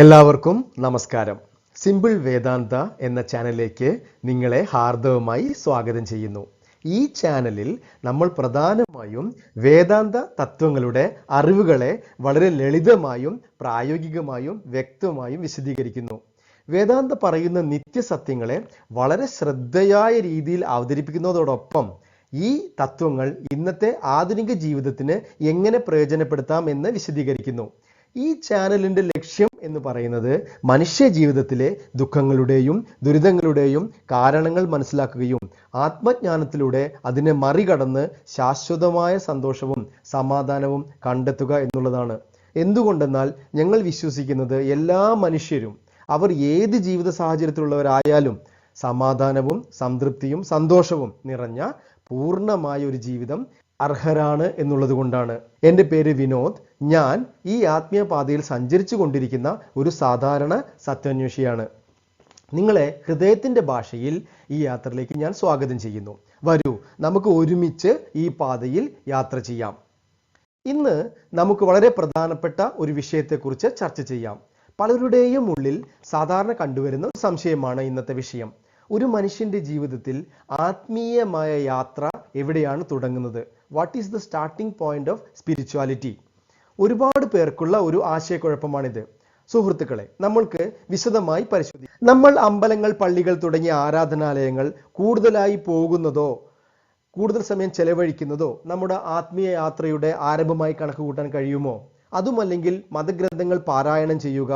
എല്ലാവർക്കും നമസ്കാരം. സിമ്പിൾ വേദാന്ത എന്ന ചാനലിലേക്ക് നിങ്ങളെ ഹാർദവമായി സ്വാഗതം ചെയ്യുന്നു. ഈ ചാനലിൽ നമ്മൾ പ്രധാനമായും വേദാന്ത തത്വങ്ങളുടെ അറിവുകളെ വളരെ ലളിതമായും പ്രായോഗികമായും വ്യക്തമായും വിശദീകരിക്കുന്നു. വേദാന്ത പറയുന്ന നിത്യസത്യങ്ങളെ വളരെ ശ്രദ്ധയായ രീതിയിൽ അവതരിപ്പിക്കുന്നതോടൊപ്പം ഈ തത്വങ്ങൾ ഇന്നത്തെ ആധുനിക ജീവിതത്തിന് എങ്ങനെ പ്രയോജനപ്പെടുത്താം എന്ന് വിശദീകരിക്കുന്നു. ഈ ചാനലിന്റെ ലക്ഷ്യം എന്ന് പറയുന്നത് മനുഷ്യ ജീവിതത്തിലെ ദുഃഖങ്ങളുടെയും ദുരിതങ്ങളുടെയും കാരണങ്ങൾ മനസ്സിലാക്കുകയും ആത്മജ്ഞാനത്തിലൂടെ അതിനെ മറികടന്ന് ശാശ്വതമായ സന്തോഷവും സമാധാനവും കണ്ടെത്തുക എന്നുള്ളതാണ്. എന്തുകൊണ്ടെന്നാൽ ഞങ്ങൾ വിശ്വസിക്കുന്നത് എല്ലാ മനുഷ്യരും അവർ ഏത് ജീവിത സാഹചര്യത്തിലുള്ളവരായാലും സമാധാനവും സംതൃപ്തിയും സന്തോഷവും നിറഞ്ഞ പൂർണ്ണമായ ഒരു ജീവിതം അർഹരാണ് എന്നുള്ളത് കൊണ്ടാണ്. എൻ്റെ പേര് വിനോദ്. ഞാൻ ഈ ആത്മീയ പാതയിൽ സഞ്ചരിച്ചു കൊണ്ടിരിക്കുന്ന ഒരു സാധാരണ സത്യാന്വേഷിയാണ്. നിങ്ങളെ ഹൃദയത്തിൻ്റെ ഭാഷയിൽ ഈ യാത്രയിലേക്ക് ഞാൻ സ്വാഗതം ചെയ്യുന്നു. വരൂ, നമുക്ക് ഒരുമിച്ച് ഈ പാതയിൽ യാത്ര ചെയ്യാം. ഇന്ന് നമുക്ക് വളരെ പ്രധാനപ്പെട്ട ഒരു വിഷയത്തെക്കുറിച്ച് ചർച്ച ചെയ്യാം. പലരുടെയും ഉള്ളിൽ സാധാരണ കണ്ടുവരുന്ന ഒരു സംശയമാണ് ഇന്നത്തെ വിഷയം. ഒരു മനുഷ്യന്റെ ജീവിതത്തിൽ ആത്മീയമായ യാത്ര എവിടെയാണ് തുടങ്ങുന്നത്? What is the starting point of spirituality? ഒരുപാട് പേർക്കുള്ള ഒരു ആശയക്കുഴപ്പമാണിത്. സുഹൃത്തുക്കളെ, നമ്മൾക്ക് വിശദമായി പരിശോധിക്കാം. നമ്മൾ അമ്പലങ്ങൾ, പള്ളികൾ തുടങ്ങിയ ആരാധനാലയങ്ങൾ കൂടുതലായി പോകുന്നതോ കൂടുതൽ സമയം ചെലവഴിക്കുന്നതോ നമ്മുടെ ആത്മീയ യാത്രയുടെ ആരംഭമായി കണക്ക് കൂട്ടാൻ കഴിയുമോ? അതുമല്ലെങ്കിൽ മതഗ്രന്ഥങ്ങൾ പാരായണം ചെയ്യുക,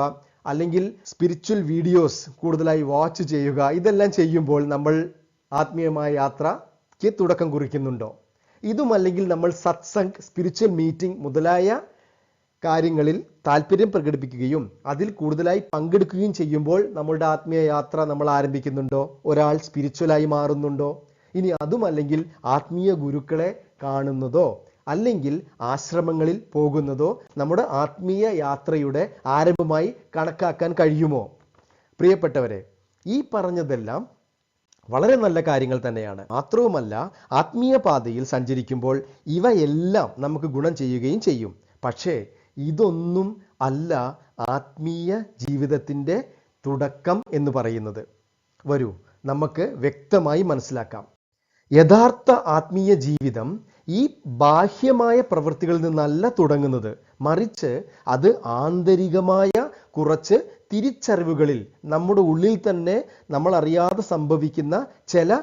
അല്ലെങ്കിൽ സ്പിരിച്വൽ വീഡിയോസ് കൂടുതലായി വാച്ച് ചെയ്യുക, ഇതെല്ലാം ചെയ്യുമ്പോൾ നമ്മൾ ആത്മീയമായ യാത്രയ്ക്ക് തുടക്കം കുറിക്കുന്നുണ്ടോ? ഇതുമല്ലെങ്കിൽ നമ്മൾ സത്സംഗ്, സ്പിരിച്വൽ മീറ്റിംഗ് മുതലായ കാര്യങ്ങളിൽ താല്പര്യം പ്രകടിപ്പിക്കുകയും അതിൽ കൂടുതലായി പങ്കെടുക്കുകയും ചെയ്യുമ്പോൾ നമ്മളുടെ ആത്മീയ യാത്ര നമ്മൾ ആരംഭിക്കുന്നുണ്ടോ? ഒരാൾ സ്പിരിച്വലായി മാറുന്നുണ്ടോ? ഇനി അതുമല്ലെങ്കിൽ ആത്മീയ ഗുരുക്കളെ കാണുന്നതോ അല്ലെങ്കിൽ ആശ്രമങ്ങളിൽ പോകുന്നതോ നമ്മുടെ ആത്മീയ യാത്രയുടെ ആരംഭമായി കണക്കാക്കാൻ കഴിയുമോ? പ്രിയപ്പെട്ടവരെ, ഈ പറഞ്ഞതെല്ലാം വളരെ നല്ല കാര്യങ്ങൾ തന്നെയാണ്. മാത്രവുമല്ല, ആത്മീയ പാതയിൽ സഞ്ചരിക്കുമ്പോൾ ഇവയെല്ലാം നമുക്ക് ഗുണം ചെയ്യുകയും ചെയ്യും. പക്ഷേ ഇതൊന്നും അല്ല ആത്മീയ ജീവിതത്തിൻ്റെ തുടക്കം എന്ന് പറയുന്നത്. വരൂ, നമുക്ക് വ്യക്തമായി മനസ്സിലാക്കാം. യഥാർത്ഥ ആത്മീയ ജീവിതം ഈ ബാഹ്യമായ പ്രവൃത്തികളിൽ നിന്നല്ല തുടങ്ങുന്നത്, മറിച്ച് അത് ആന്തരികമായ കുറച്ച് തിരിച്ചറിവുകളിൽ, നമ്മുടെ ഉള്ളിൽ തന്നെ നമ്മൾ അറിയാതെ സംഭവിക്കുന്ന ചില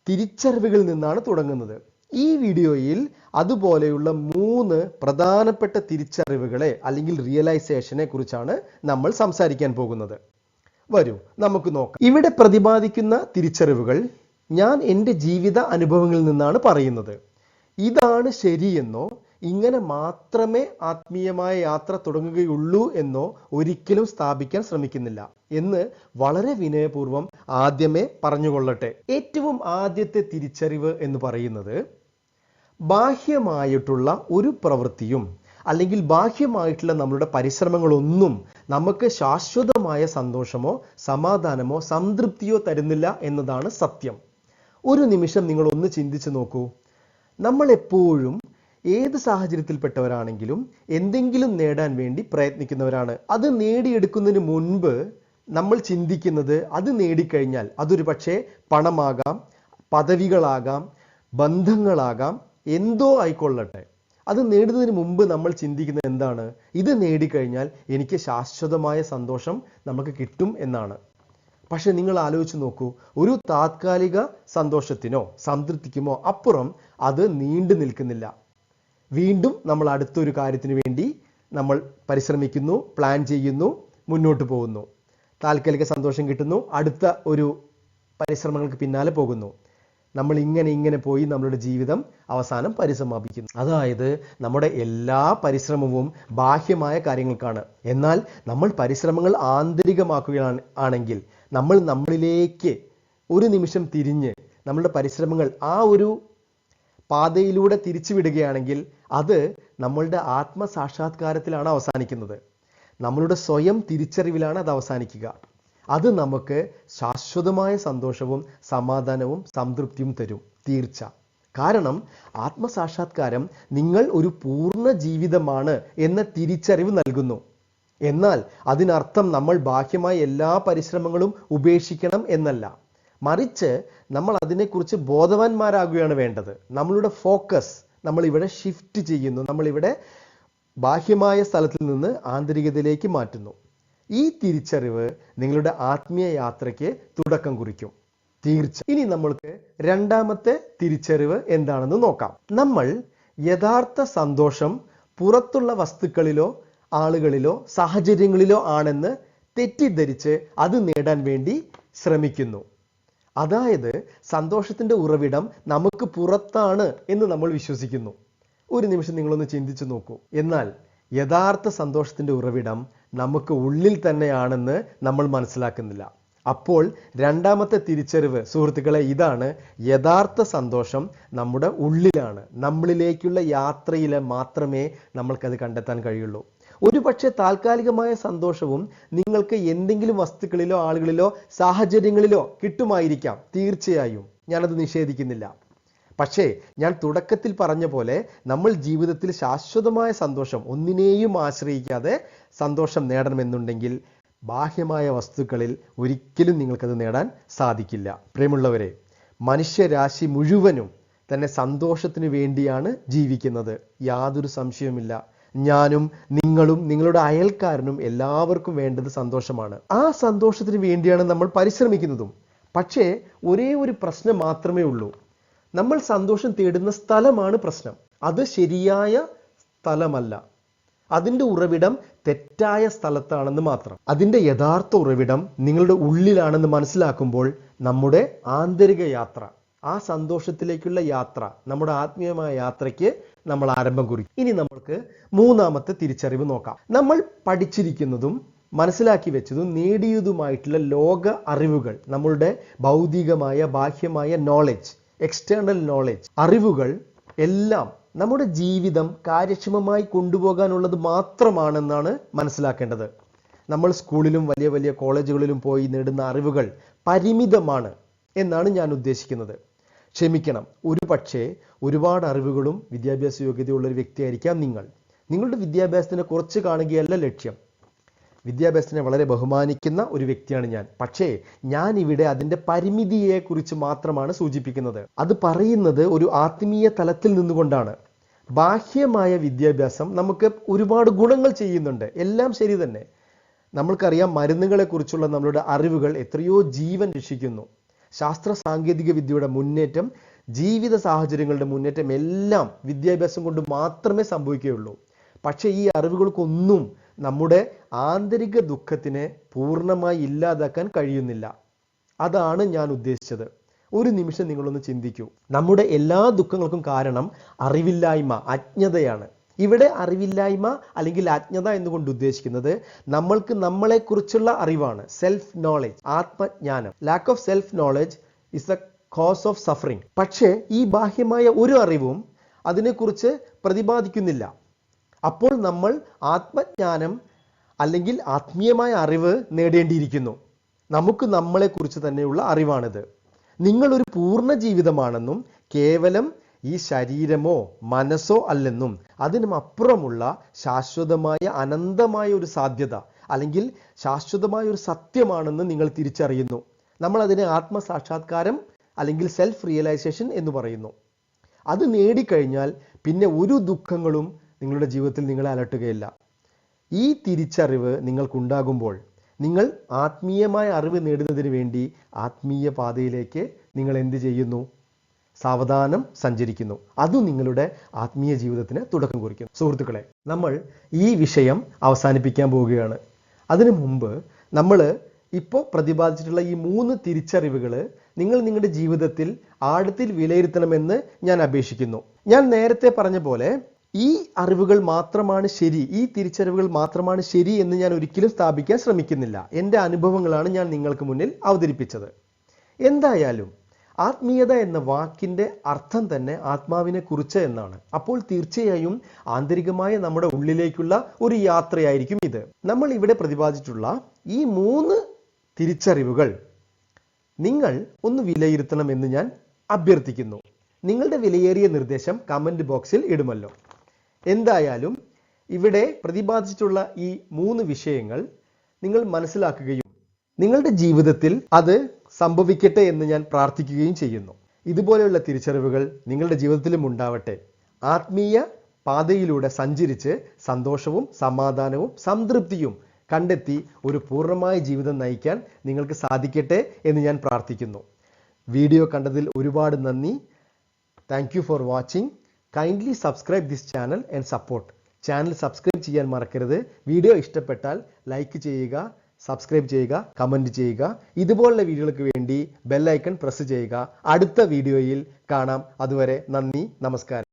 തിരിച്ചറിവുകളിൽ നിന്നാണ് തുടങ്ങുന്നത്. ഈ വീഡിയോയിൽ അതുപോലെയുള്ള 3 പ്രധാനപ്പെട്ട തിരിച്ചറിവുകളെ അല്ലെങ്കിൽ റിയലൈസേഷനെ കുറിച്ചാണ് നമ്മൾ സംസാരിക്കാൻ പോകുന്നത്. വരൂ, നമുക്ക് നോക്കാം. ഇവിടെ പ്രതിപാദിക്കുന്ന തിരിച്ചറിവുകൾ ഞാൻ എൻ്റെ ജീവിത അനുഭവങ്ങളിൽ നിന്നാണ് പറയുന്നത്. ഇതാണ് ശരിയെന്നോ ഇങ്ങനെ മാത്രമേ ആത്മീയമായ യാത്ര തുടങ്ങുകയുള്ളൂ എന്നോ ഒരിക്കലും സ്ഥാപിക്കാൻ ശ്രമിക്കുന്നില്ല എന്ന് വളരെ വിനയപൂർവ്വം ആദ്യമേ പറഞ്ഞുകൊള്ളട്ടെ. ഏറ്റവും ആദ്യത്തെ തിരിച്ചറിവ് എന്ന് പറയുന്നത്, ബാഹ്യമായിട്ടുള്ള ഒരു പ്രവൃത്തിയും അല്ലെങ്കിൽ ബാഹ്യമായിട്ടുള്ള നമ്മളുടെ പരിശ്രമങ്ങളൊന്നും നമുക്ക് ശാശ്വതമായ സന്തോഷമോ സമാധാനമോ സംതൃപ്തിയോ തരുന്നില്ല എന്നതാണ് സത്യം. ഒരു നിമിഷം നിങ്ങൾ ഒന്ന് ചിന്തിച്ചു നോക്കൂ. നമ്മൾ എപ്പോഴും ഏത് സാഹചര്യത്തിൽപ്പെട്ടവരാണെങ്കിലും എന്തെങ്കിലും നേടാൻ വേണ്ടി പ്രയത്നിക്കുന്നവരാണ്. അത് നേടിയെടുക്കുന്നതിന് മുൻപ് നമ്മൾ ചിന്തിക്കുന്നത്, അത് നേടിക്കഴിഞ്ഞാൽ അതൊരു പക്ഷേ പണമാകാം, പദവികളാകാം, ബന്ധങ്ങളാകാം, എന്തോ ആയിക്കൊള്ളട്ടെ. അത് നേടുന്നതിന് മുമ്പ് നമ്മൾ ചിന്തിക്കുന്നത് എന്താണ്? ഇത് നേടിക്കഴിഞ്ഞാൽ എനിക്ക് ശാശ്വതമായ സന്തോഷം നമുക്ക് കിട്ടും എന്നാണ്. പക്ഷെ നിങ്ങൾ ആലോചിച്ച് നോക്കൂ, ഒരു താത്കാലിക സന്തോഷത്തിനോ സംതൃപ്തിക്കുമോ അപ്പുറം അത് നീണ്ടു നിൽക്കുന്നില്ല. വീണ്ടും നമ്മൾ അടുത്തൊരു കാര്യത്തിന് വേണ്ടി നമ്മൾ പരിശ്രമിക്കുന്നു, പ്ലാൻ ചെയ്യുന്നു, മുന്നോട്ട് പോകുന്നു. താൽക്കാലിക സന്തോഷം കിട്ടുന്നു, അടുത്ത ഒരു പരിശ്രമങ്ങൾക്ക് പിന്നാലെ പോകുന്നു. നമ്മൾ ഇങ്ങനെ പോയി നമ്മളുടെ ജീവിതം അവസാനം പരിസമാപിക്കുന്നു. അതായത് നമ്മുടെ എല്ലാ പരിശ്രമവും ബാഹ്യമായ കാര്യങ്ങൾക്കാണ്. എന്നാൽ നമ്മൾ പരിശ്രമങ്ങൾ ആന്തരികമാക്കുകയാണെങ്കിൽ, നമ്മൾ നമ്മളിലേക്ക് ഒരു നിമിഷം തിരിഞ്ഞ് നമ്മളുടെ പരിശ്രമങ്ങൾ ആ ഒരു പാതയിലൂടെ തിരിച്ചു വിടുകയാണെങ്കിൽ അത് നമ്മളുടെ ആത്മസാക്ഷാത്കാരത്തിലാണ് അവസാനിക്കുന്നത്. നമ്മളുടെ സ്വയം തിരിച്ചറിവിലാണ് അത് അവസാനിക്കുക. അത് നമുക്ക് ശാശ്വതമായ സന്തോഷവും സമാധാനവും സംതൃപ്തിയും തരും, തീർച്ച. കാരണം ആത്മസാക്ഷാത്കാരം നിങ്ങൾ ഒരു പൂർണ്ണ ജീവിതമാണ് എന്ന തിരിച്ചറിവ് നൽകുന്നു. എന്നാൽ അതിനർത്ഥം നമ്മൾ ബാഹ്യമായ എല്ലാ പരിശ്രമങ്ങളും ഉപേക്ഷിക്കണം എന്നല്ല. മറിച്ച് നമ്മൾ അതിനെക്കുറിച്ച് ബോധവാന്മാരാകുകയാണ് വേണ്ടത്. നമ്മളുടെ ഫോക്കസ് നമ്മളിവിടെ ഷിഫ്റ്റ് ചെയ്യുന്നു. നമ്മളിവിടെ ബാഹ്യമായ സ്ഥലത്തിൽ നിന്ന് ആന്തരികതയിലേക്ക് മാറ്റുന്നു. ഈ തിരിച്ചറിവ് നിങ്ങളുടെ ആത്മീയ യാത്രയ്ക്ക് തുടക്കം കുറിക്കും. തീർച്ച. ഇനി നമ്മൾക്ക് രണ്ടാമത്തെ തിരിച്ചറിവ് എന്താണെന്ന് നോക്കാം. നമ്മൾ യഥാർത്ഥ സന്തോഷം പുറത്തുള്ള വസ്തുക്കളിലോ ആളുകളിലോ സാഹചര്യങ്ങളിലോ ആണെന്ന് തെറ്റിദ്ധരിച്ച് അത് നേടാൻ വേണ്ടി ശ്രമിക്കുന്നു. അതായത് സന്തോഷത്തിന്റെ ഉറവിടം നമുക്ക് പുറത്താണ് എന്ന് നമ്മൾ വിശ്വസിക്കുന്നു. ഒരു നിമിഷം നിങ്ങളൊന്ന് ചിന്തിച്ചു നോക്കൂ. എന്നാൽ യഥാർത്ഥ സന്തോഷത്തിന്റെ ഉറവിടം നമുക്ക് ഉള്ളിൽ തന്നെയാണെന്ന് നമ്മൾ മനസ്സിലാക്കുന്നില്ല. അപ്പോൾ രണ്ടാമത്തെ തിരിച്ചറിവ് സുഹൃത്തുക്കളെ ഇതാണ്: യഥാർത്ഥ സന്തോഷം നമ്മുടെ ഉള്ളിലാണ്. നമ്മളിലേക്കുള്ള യാത്രയിൽ മാത്രമേ നമ്മൾക്കത് കണ്ടെത്താൻ കഴിയുള്ളൂ. ഒരു പക്ഷേ താൽക്കാലികമായ സന്തോഷവും നിങ്ങൾക്ക് എന്തെങ്കിലും വസ്തുക്കളിലോ ആളുകളിലോ സാഹചര്യങ്ങളിലോ കിട്ടുമായിരിക്കാം. തീർച്ചയായും ഞാനത് നിഷേധിക്കുന്നില്ല. പക്ഷേ ഞാൻ തുടക്കത്തിൽ പറഞ്ഞ പോലെ നമ്മൾ ജീവിതത്തിൽ ശാശ്വതമായ സന്തോഷം ഒന്നിനെയും ആശ്രയിക്കാതെ സന്തോഷം നേടണമെന്നുണ്ടെങ്കിൽ ബാഹ്യമായ വസ്തുക്കളിൽ ഒരിക്കലും നിങ്ങൾക്കത് നേടാൻ സാധിക്കില്ല. പ്രിയമുള്ളവരെ, മനുഷ്യരാശി മുഴുവനും തന്നെ സന്തോഷത്തിന് വേണ്ടിയാണ് ജീവിക്കുന്നത്. യാതൊരു സംശയവുമില്ല. ഞാനും നിങ്ങളും നിങ്ങളുടെ അയൽക്കാരനും എല്ലാവർക്കും വേണ്ടത് സന്തോഷമാണ്. ആ സന്തോഷത്തിന് വേണ്ടിയാണ് നമ്മൾ പരിശ്രമിക്കുന്നതും. പക്ഷേ ഒരേ ഒരു പ്രശ്നം മാത്രമേ ഉള്ളൂ. നമ്മൾ സന്തോഷം തേടുന്ന സ്ഥലമാണ് പ്രശ്നം. അത് ശരിയായ സ്ഥലമല്ല. അതിൻ്റെ ഉറവിടം തെറ്റായ സ്ഥലത്താണെന്ന് മാത്രം. അതിൻ്റെ യഥാർത്ഥ ഉറവിടം നിങ്ങളുടെ ഉള്ളിലാണെന്ന് മനസ്സിലാക്കുമ്പോൾ നമ്മുടെ ആന്തരിക യാത്ര, ആ സന്തോഷത്തിലേക്കുള്ള യാത്ര, നമ്മുടെ ആത്മീയമായ യാത്രയ്ക്ക് നമ്മൾ ആരംഭം കുറിക്കും. ഇനി നമ്മൾക്ക് മൂന്നാമത്തെ തിരിച്ചറിവ് നോക്കാം. നമ്മൾ പഠിച്ചിരിക്കുന്നതും മനസ്സിലാക്കി വെച്ചതും നേടിയതുമായിട്ടുള്ള ലോക അറിവുകൾ, നമ്മളുടെ ഭൗതികമായ ബാഹ്യമായ നോളജ്, എക്സ്റ്റേണൽ നോളജ്, അറിവുകൾ എല്ലാം നമ്മുടെ ജീവിതം കാര്യക്ഷമമായി കൊണ്ടുപോകാനുള്ളത് മാത്രമാണെന്നാണ് മനസ്സിലാക്കേണ്ടത്. നമ്മൾ സ്കൂളിലും വലിയ വലിയ കോളേജുകളിലും പോയി നേടുന്ന അറിവുകൾ പരിമിതമാണ് എന്നാണ് ഞാൻ ഉദ്ദേശിക്കുന്നത്. ക്ഷമിക്കണം, ഒരു പക്ഷേ ഒരുപാട് അറിവുകളും വിദ്യാഭ്യാസ യോഗ്യതയുള്ള ഒരു വ്യക്തിയായിരിക്കാം നിങ്ങൾ. നിങ്ങളുടെ വിദ്യാഭ്യാസത്തിനെ കുറച്ച് കാണുകയല്ല ലക്ഷ്യം. വിദ്യാഭ്യാസത്തിനെ വളരെ ബഹുമാനിക്കുന്ന ഒരു വ്യക്തിയാണ് ഞാൻ. പക്ഷേ ഞാൻ ഇവിടെ അതിൻ്റെ പരിമിതിയെക്കുറിച്ച് മാത്രമാണ് സൂചിപ്പിക്കുന്നത്. അത് പറയുന്നത് ഒരു ആത്മീയ തലത്തിൽ നിന്നുകൊണ്ടാണ്. ബാഹ്യമായ വിദ്യാഭ്യാസം നമുക്ക് ഒരുപാട് ഗുണങ്ങൾ ചെയ്യുന്നുണ്ട്, എല്ലാം ശരി തന്നെ. നമ്മൾക്കറിയാം, മരുന്നുകളെക്കുറിച്ചുള്ള നമ്മളുടെ അറിവുകൾ എത്രയോ ജീവൻ രക്ഷിക്കുന്നു. ശാസ്ത്ര സാങ്കേതിക വിദ്യയുടെ മുന്നേറ്റം, ജീവിത സാഹചര്യങ്ങളുടെ മുന്നേറ്റം എല്ലാം വിദ്യാഭ്യാസം കൊണ്ട് മാത്രമേ സംഭവിക്കുകയുള്ളൂ. പക്ഷേ ഈ അറിവുകൾക്കൊന്നും നമ്മുടെ ആന്തരിക ദുഃഖത്തിനെ പൂർണ്ണമായി ഇല്ലാതാക്കാൻ കഴിയുന്നില്ല. അതാണ് ഞാൻ ഉദ്ദേശിച്ചത്. ഒരു നിമിഷം നിങ്ങളൊന്ന് ചിന്തിക്കൂ. നമ്മുടെ എല്ലാ ദുഃഖങ്ങൾക്കും കാരണം അറിവില്ലായ്മ, അജ്ഞതയാണ്. ഇവിടെ അറിവില്ലായ്മ അല്ലെങ്കിൽ അജ്ഞത എന്നുകൊണ്ട് ഉദ്ദേശിക്കുന്നത് നമ്മൾക്ക് നമ്മളെക്കുറിച്ചുള്ള അറിവാണ്. സെൽഫ് നോളജ്, ആത്മജ്ഞാനം. Lack of self knowledge is the cause of suffering. പക്ഷേ ഈ ബാഹ്യമായ ഒരു അറിവും അതിനെക്കുറിച്ച് പ്രതിപാദിക്കുന്നില്ല. അപ്പോൾ നമ്മൾ ആത്മജ്ഞാനം അല്ലെങ്കിൽ ആത്മീയമായ അറിവ് നേടേണ്ടിയിരിക്കുന്നു. നമുക്ക് നമ്മളെക്കുറിച്ച് തന്നെയുള്ള അറിവാണിത്. നിങ്ങളൊരു പൂർണ്ണ ജീവിതമാണെന്നും കേവലം ഈ ശരീരമോ മനസ്സോ അല്ലെന്നും അതിനും അപ്പുറമുള്ള ശാശ്വതമായ അനന്തമായ ഒരു സാധ്യത അല്ലെങ്കിൽ ശാശ്വതമായ ഒരു സത്യമാണെന്ന് നിങ്ങൾ തിരിച്ചറിയുന്നു. നമ്മൾ അതിനെ ആത്മസാക്ഷാത്കാരം അല്ലെങ്കിൽ സെൽഫ് റിയലൈസേഷൻ എന്ന് പറയുന്നു. അത് നേടിക്കഴിഞ്ഞാൽ പിന്നെ ഒരു ദുഃഖങ്ങളും നിങ്ങളുടെ ജീവിതത്തിൽ നിങ്ങളെ അലട്ടുകയില്ല. ഈ തിരിച്ചറിവ് നിങ്ങൾക്കുണ്ടാകുമ്പോൾ നിങ്ങൾ ആത്മീയമായ അറിവ് നേടുന്നതിന് വേണ്ടി ആത്മീയ പാതയിലേക്ക് നിങ്ങൾ എന്ത് ചെയ്യുന്നു? സാവധാനം സഞ്ചരിക്കുന്നു. അത് നിങ്ങളുടെ ആത്മീയ ജീവിതത്തിന് തുടക്കം കുറിക്കും. സുഹൃത്തുക്കളെ, നമ്മൾ ഈ വിഷയം അവസാനിപ്പിക്കാൻ പോവുകയാണ്. അതിനു മുമ്പ് നമ്മൾ ഇപ്പോൾ പ്രതിപാദിച്ചിട്ടുള്ള ഈ 3 തിരിച്ചറിവുകൾ നിങ്ങൾ നിങ്ങളുടെ ജീവിതത്തിൽ ആഴത്തിൽ വിലയിരുത്തണമെന്ന് ഞാൻ അപേക്ഷിക്കുന്നു. ഞാൻ നേരത്തെ പറഞ്ഞ പോലെ ഈ അറിവുകൾ മാത്രമാണ് ശരി, ഈ തിരിച്ചറിവുകൾ മാത്രമാണ് ശരി എന്ന് ഞാൻ ഒരിക്കലും സ്ഥാപിക്കാൻ ശ്രമിക്കുന്നില്ല. എൻ്റെ അനുഭവങ്ങളാണ് ഞാൻ നിങ്ങൾക്ക് മുന്നിൽ അവതരിപ്പിച്ചത്. എന്തായാലും ആത്മീയത എന്ന വാക്കിൻ്റെ അർത്ഥം തന്നെ ആത്മാവിനെ കുറിച്ച് എന്നാണ്. അപ്പോൾ തീർച്ചയായും ആന്തരികമായ നമ്മുടെ ഉള്ളിലേക്കുള്ള ഒരു യാത്രയായിരിക്കും ഇത്. നമ്മൾ ഇവിടെ പ്രതിപാദിച്ചിട്ടുള്ള ഈ 3 തിരിച്ചറിവുകൾ നിങ്ങൾ ഒന്ന് വിലയിരുത്തണമെന്ന് ഞാൻ അഭ്യർത്ഥിക്കുന്നു. നിങ്ങളുടെ വിലയേറിയ നിർദ്ദേശം കമൻറ്റ് ബോക്സിൽ ഇടുമല്ലോ. എന്തായാലും ഇവിടെ പ്രതിപാദിച്ചിട്ടുള്ള ഈ 3 വിഷയങ്ങൾ നിങ്ങൾ മനസ്സിലാക്കുകയും നിങ്ങളുടെ ജീവിതത്തിൽ അത് സംഭവിക്കട്ടെ എന്ന് ഞാൻ പ്രാർത്ഥിക്കുകയും ചെയ്യുന്നു. ഇതുപോലെയുള്ള തിരിച്ചറിവുകൾ നിങ്ങളുടെ ജീവിതത്തിലും ഉണ്ടാവട്ടെ. ആത്മീയ പാതയിലൂടെ സഞ്ചരിച്ച് സന്തോഷവും സമാധാനവും സംതൃപ്തിയും കണ്ടെത്തി ഒരു പൂർണ്ണമായ ജീവിതം നയിക്കാൻ നിങ്ങൾക്ക് സാധിക്കട്ടെ എന്ന് ഞാൻ പ്രാർത്ഥിക്കുന്നു. വീഡിയോ കണ്ടതിൽ ഒരുപാട് നന്ദി. Thank you for watching. Kindly subscribe this channel and support. Channel subscribe ചെയ്യാൻ മറക്കരുത്. വീഡിയോ ഇഷ്ടപ്പെട്ടാൽ ലൈക്ക് ചെയ്യുക, സബ്സ്ക്രൈബ് ചെയ്യുക, കമൻറ്റ് ചെയ്യുക. ഇതുപോലുള്ള വീഡിയോകൾക്ക് വേണ്ടി ബെൽ ഐക്കൺ പ്രസ് ചെയ്യുക. അടുത്ത വീഡിയോയിൽ കാണാം. അതുവരെ നന്ദി, നമസ്കാരം.